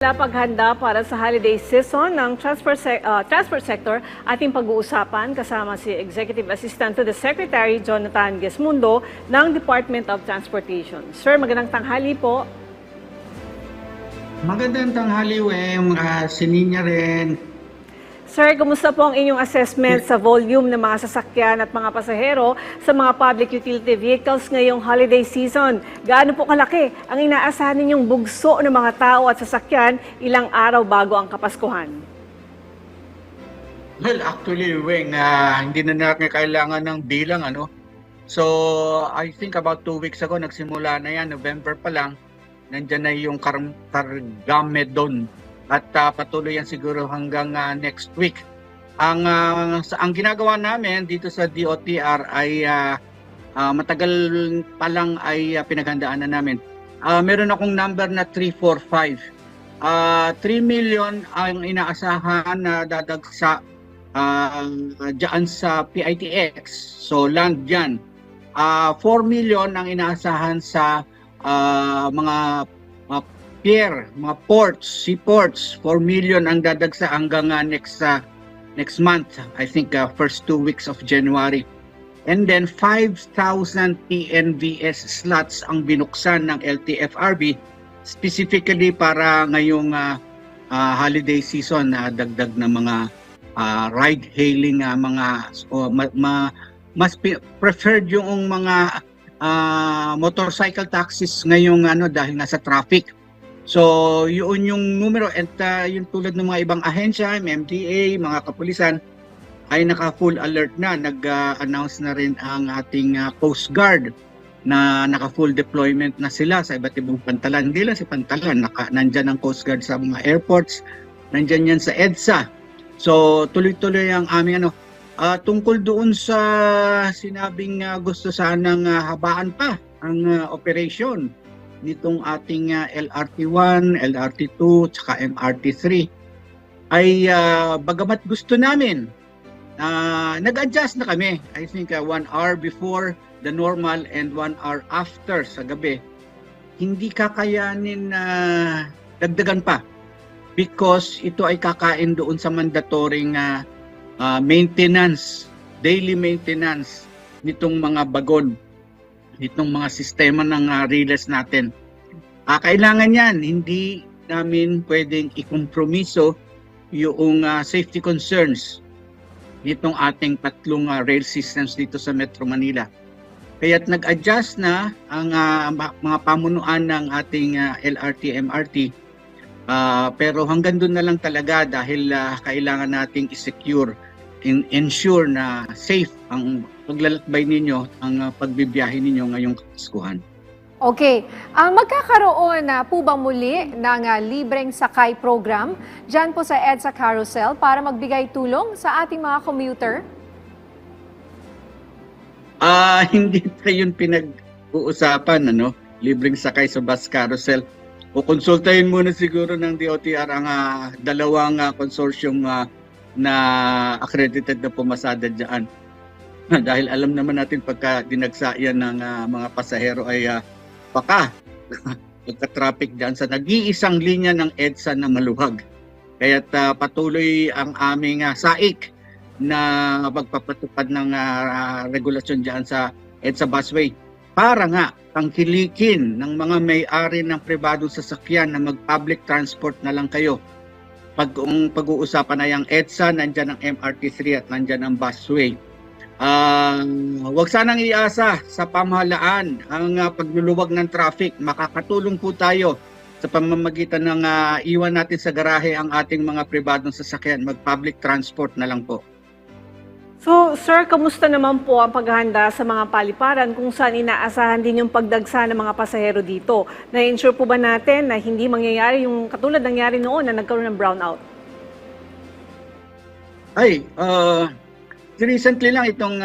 Paghanda para sa holiday season ng transport sector, ating pag-uusapan kasama si Executive Assistant to the Secretary Jonathan Gesmundo ng Department of Transportation. Sir, magandang tanghali po. Magandang tanghali, Weng. Sininya rin. Sir, kumusta po ang inyong assessment sa volume ng mga sasakyan at mga pasahero sa mga public utility vehicles ngayong holiday season? Gaano po kalaki ang inaasahan ninyong bugso ng mga tao at sasakyan ilang araw bago ang Kapaskuhan? Well, actually, Weng, hindi na natin kailangan ng bilang, ano? So, I think about 2 weeks ago, nagsimula na yan, November pa lang, nandyan na yung Cargamedon. At patuloy yan siguro hanggang next week. Ang ginagawa namin dito sa DOTR ay matagal pa lang ay pinaghandaan na namin. Meron akong number na 345. 3 million ang inaasahan na dadagsa dyan sa PITX. So land dyan. 4 million ang inaasahan sa mga pier, mga ports, seaports. 4 million ang dadagsa hanggang next month, I think first 2 weeks of January. And then 5,000 PNVS slots ang binuksan ng LTFRB specifically para ngayong holiday season na dagdag na mga ride hailing mas preferred yung mga motorcycle taxis ngayong dahil nasa traffic. So, yun yung numero at yung tulad ng mga ibang ahensya, MMDA, mga kapulisan ay naka-full alert na. Nag-announce na rin ang ating Coast Guard na naka-full deployment na sila sa iba't ibang pantalan. Hindi lang si pantalan, nandyan ang Coast Guard sa mga airports, nandyan yan sa EDSA. So, tuloy-tuloy ang aming tungkol doon sa sinabing gusto sanang habaan pa ang operation nitong ating LRT1, LRT2, tsaka MRT3 ay bagamat gusto namin, nag-adjust na kami. I think 1 hour before the normal and 1 hour after sa gabi. Hindi kakayanin na dagdagan pa because ito ay kakain doon sa mandatoring maintenance, daily maintenance nitong mga bagon, itong mga sistema ng relays natin. Kailangan yan, hindi namin pwedeng ikompromiso yung safety concerns nitong ating tatlong rail systems dito sa Metro Manila. Kaya't nag-adjust na ang mga pamunuan ng ating LRT, MRT, pero hanggang doon na lang talaga dahil kailangan nating i-secure, ensure na safe ang paglalakbay ninyo, ang pagbibiyahe ninyo ngayong Kapaskuhan. Okay. Magkakaroon na po ba muli ng libreng sakay program dyan po sa EDSA Carousel para magbigay tulong sa ating mga commuter? Hindi pa yun pinag-uusapan, libreng sakay sa bus carousel. O konsultahin muna siguro ng DOTR ang dalawang consortium na accredited na pumasada dyan. Dahil alam naman natin pagka dinagsa yan ng mga pasahero ay baka pagka-traffic dyan sa nag-iisang linya ng EDSA na maluwag. Kaya't patuloy ang aming saik na magpapatupad ng regulasyon dyan sa EDSA busway para nga tangkilikin ng mga may-ari ng pribadong sasakyan na mag-public transport na lang kayo. Pag-uusapan na yung EDSA, nandyan ang MRT3 at nandyan ang busway. Huwag sanang iasa sa pamahalaan ang pagluluwag ng traffic. Makakatulong po tayo sa pamamagitan ng iwan natin sa garahe ang ating mga pribadong sasakyan. Mag-public transport na lang po. So, sir, kamusta naman po ang paghahanda sa mga paliparan kung saan inaasahan din yung pagdagsa ng mga pasahero dito? Na-ensure po ba natin na hindi mangyayari yung katulad nangyari noon na nagkaroon ng brownout? Recently lang itong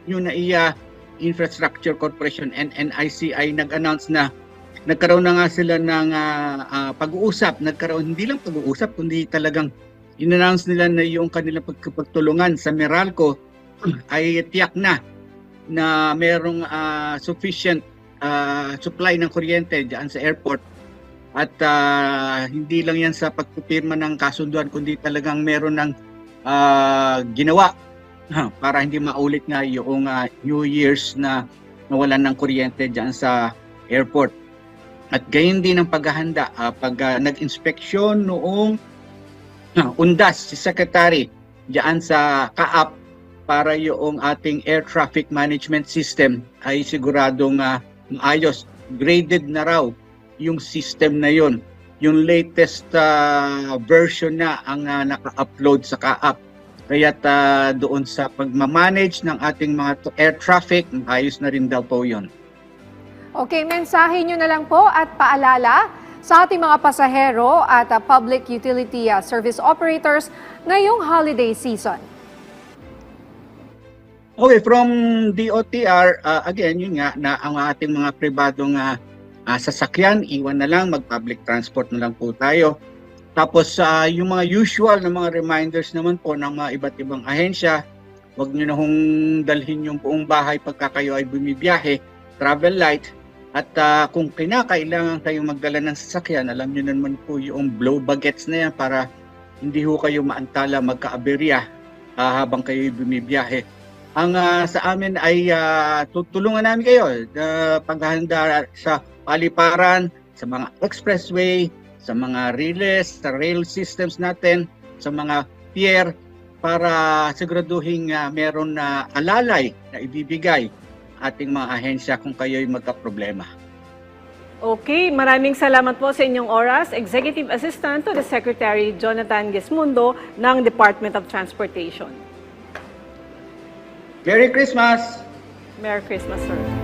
NAIA Infrastructure Corporation and NICI nag-announce na nagkaroon na nga sila ng pag-uusap. Hindi lang pag-uusap, kundi talagang in-announce nila na yung kanilang pagtulungan sa Meralco ay tiyak na merong sufficient supply ng kuryente dyan sa airport At hindi lang yan sa pagpipirma ng kasunduan, kundi talagang meron ng ginawa para hindi maulit nga yung New Year's na nawalan ng kuryente dyan sa airport. At gayon din ang paghahanda pag nag-inspeksyon noong undas si Secretary dyan sa CAAP para yung ating air traffic management system ay siguradong maayos. Graded na raw yung system na yun. Yung latest version na ang naka-upload sa CAAP. Kaya't doon sa pagmamanage ng ating mga air traffic, ayos na rin daw po yun. Okay, mensahe nyo na lang po at paalala sa ating mga pasahero at public utility service operators ngayong holiday season. Okay, from DOTR, again, yun nga, na ang ating mga pribadong sasakyan, iwan na lang, mag-public transport na lang po tayo. Tapos yung mga usual na mga reminders naman po ng mga iba't ibang ahensya, huwag nyo na hong dalhin yung buong bahay pagka kayo ay bumibiyahe, travel light. At kung kinakailangan kayong magdala ng sasakyan, alam nyo naman po yung blow baguettes na yan para hindi ho kayo maantala, magka-aberya habang kayo bumibiyahe. Ang sa amin ay tutulungan namin kayo paghahanda sa paliparan, sa mga expressway, sa mga relays, sa rail systems natin, sa mga pier, para siguraduhin meron na alalay na ibibigay ating mga ahensya kung kayo'y magka-problema. Okay, maraming salamat po sa inyong oras. Executive Assistant to the Secretary Jonathan Gesmundo ng Department of Transportation. Merry Christmas! Merry Christmas, sir.